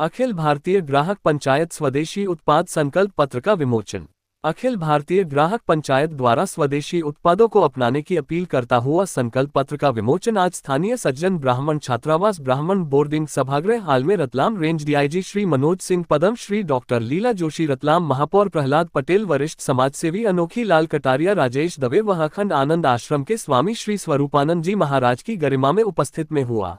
अखिल भारतीय ग्राहक पंचायत स्वदेशी उत्पाद संकल्प पत्र का विमोचन। अखिल भारतीय ग्राहक पंचायत द्वारा स्वदेशी उत्पादों को अपनाने की अपील करता हुआ संकल्प पत्र का विमोचन आज स्थानीय सज्जन ब्राह्मण छात्रावास ब्राह्मण बोर्डिंग सभागृह हाल में रतलाम रेंज डीआईजी श्री मनोज सिंह पदम, श्री डॉक्टर लीला जोशी, रतलाम महापौर प्रहलाद पटेल, वरिष्ठ समाजसेवी अनोखी लाल कटारिया, राजेश दवे व अखंड आनंद आश्रम के स्वामी श्री स्वरूपानंद जी महाराज की गरिमा में उपस्थित में हुआ।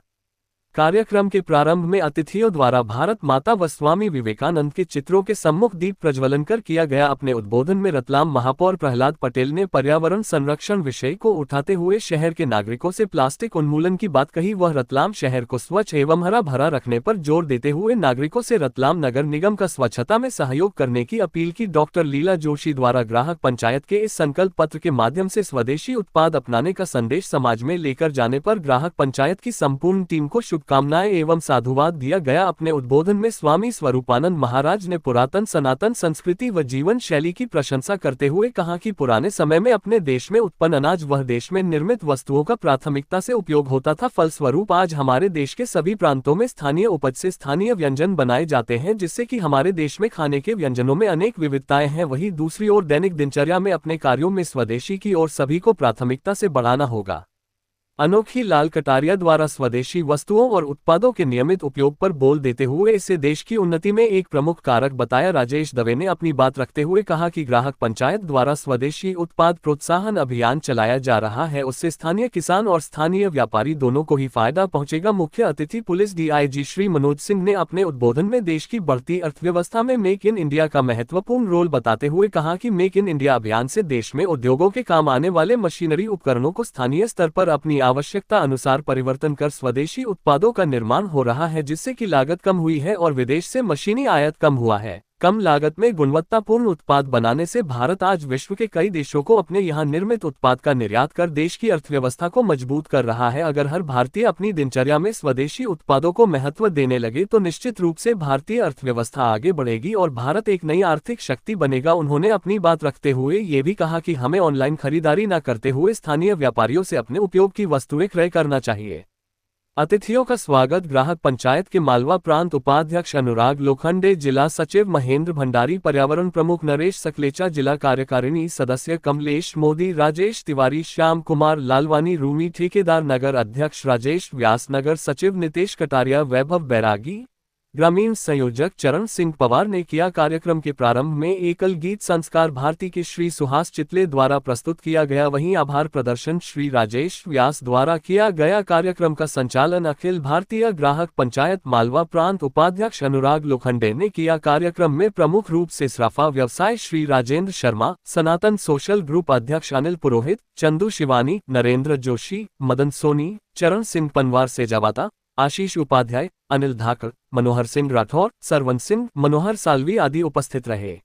कार्यक्रम के प्रारंभ में अतिथियों द्वारा भारत माता व स्वामी विवेकानंद के चित्रों के सम्मुख दीप प्रज्वलन कर किया गया। अपने उद्बोधन में रतलाम महापौर प्रहलाद पटेल ने पर्यावरण संरक्षण विषय को उठाते हुए शहर के नागरिकों से प्लास्टिक उन्मूलन की बात कही। वह रतलाम शहर को स्वच्छ एवं हरा भरा रखने पर जोर देते हुए नागरिकों से रतलाम नगर निगम का स्वच्छता में सहयोग करने की अपील की। डॉक्टर लीला जोशी द्वारा ग्राहक पंचायत के इस संकल्प पत्र के माध्यम से स्वदेशी उत्पाद अपनाने का संदेश समाज में लेकर जाने पर ग्राहक पंचायत की संपूर्ण टीम को शुभकामनाएं एवं साधुवाद दिया गया। अपने उद्बोधन में स्वामी स्वरूपानंद महाराज ने पुरातन सनातन संस्कृति व जीवन शैली की प्रशंसा करते हुए कहा कि पुराने समय में अपने देश में उत्पन्न अनाज वह देश में निर्मित वस्तुओं का प्राथमिकता से उपयोग होता था। फलस्वरूप आज हमारे देश के सभी प्रांतों में स्थानीय उपज से स्थानीय व्यंजन बनाए जाते हैं, जिससे कि हमारे देश में खाने के व्यंजनों में अनेक विविधताएं हैं। वहीं दूसरी ओर दैनिक दिनचर्या में अपने कार्यों में स्वदेशी की ओर सभी को प्राथमिकता से बढ़ाना होगा। अनोखी लाल कटारिया द्वारा स्वदेशी वस्तुओं और उत्पादों के नियमित उपयोग पर बोल देते हुए इसे देश की उन्नति में एक प्रमुख कारक बताया। राजेश दवे ने अपनी बात रखते हुए कहा कि ग्राहक पंचायत द्वारा स्वदेशी उत्पाद प्रोत्साहन अभियान चलाया जा रहा है, उससे स्थानीय किसान और स्थानीय व्यापारी दोनों को ही फायदा पहुंचेगा। मुख्य अतिथि पुलिस डीआईजी श्री मनोज सिंह ने अपने उद्बोधन में देश की बढ़ती अर्थव्यवस्था में मेक इन इंडिया का महत्वपूर्ण रोल बताते हुए कहा कि मेक इन इंडिया अभियान से देश में उद्योगों के काम आने वाले मशीनरी उपकरणों को स्थानीय स्तर पर अपनी आवश्यकता अनुसार परिवर्तन कर स्वदेशी उत्पादों का निर्माण हो रहा है, जिससे कि लागत कम हुई है और विदेश से मशीनी आयात कम हुआ है। कम लागत में गुणवत्तापूर्ण उत्पाद बनाने से भारत आज विश्व के कई देशों को अपने यहां निर्मित उत्पाद का निर्यात कर देश की अर्थव्यवस्था को मजबूत कर रहा है। अगर हर भारतीय अपनी दिनचर्या में स्वदेशी उत्पादों को महत्व देने लगे तो निश्चित रूप से भारतीय अर्थव्यवस्था आगे बढ़ेगी और भारत एक नई आर्थिक शक्ति बनेगा। उन्होंने अपनी बात रखते हुए ये भी कहा कि हमें ऑनलाइन खरीदारी न करते हुए स्थानीय व्यापारियों से अपने उपयोग की वस्तुएं क्रय करना चाहिए। अतिथियों का स्वागत ग्राहक पंचायत के मालवा प्रांत उपाध्यक्ष अनुराग लोखंडे, जिला सचिव महेंद्र भंडारी, पर्यावरण प्रमुख नरेश सकलेचा, जिला कार्यकारिणी सदस्य कमलेश मोदी, राजेश तिवारी, श्याम कुमार लालवानी, रूमी, ठेकेदार नगर अध्यक्ष राजेश व्यास, नगर सचिव नितेश कटारिया, वैभव बैरागी, ग्रामीण संयोजक चरण सिंह पवार ने किया। कार्यक्रम के प्रारंभ में एकल गीत संस्कार भारती के श्री सुहास चितले द्वारा प्रस्तुत किया गया, वहीं आभार प्रदर्शन श्री राजेश व्यास द्वारा किया गया। कार्यक्रम का संचालन अखिल भारतीय ग्राहक पंचायत मालवा प्रांत उपाध्यक्ष अनुराग लोखंडे ने किया। कार्यक्रम में प्रमुख रूप से सराफा व्यवसाय श्री राजेंद्र शर्मा, सनातन सोशल ग्रुप अध्यक्ष अनिल पुरोहित, चंदू शिवानी, नरेंद्र जोशी, मदन सोनी, चरण सिंह पनवार सेजावाता, आशीष उपाध्याय, अनिल धाकड़, मनोहर सिंह राठौर, सरवन सिंह, मनोहर सालवी आदि उपस्थित रहे।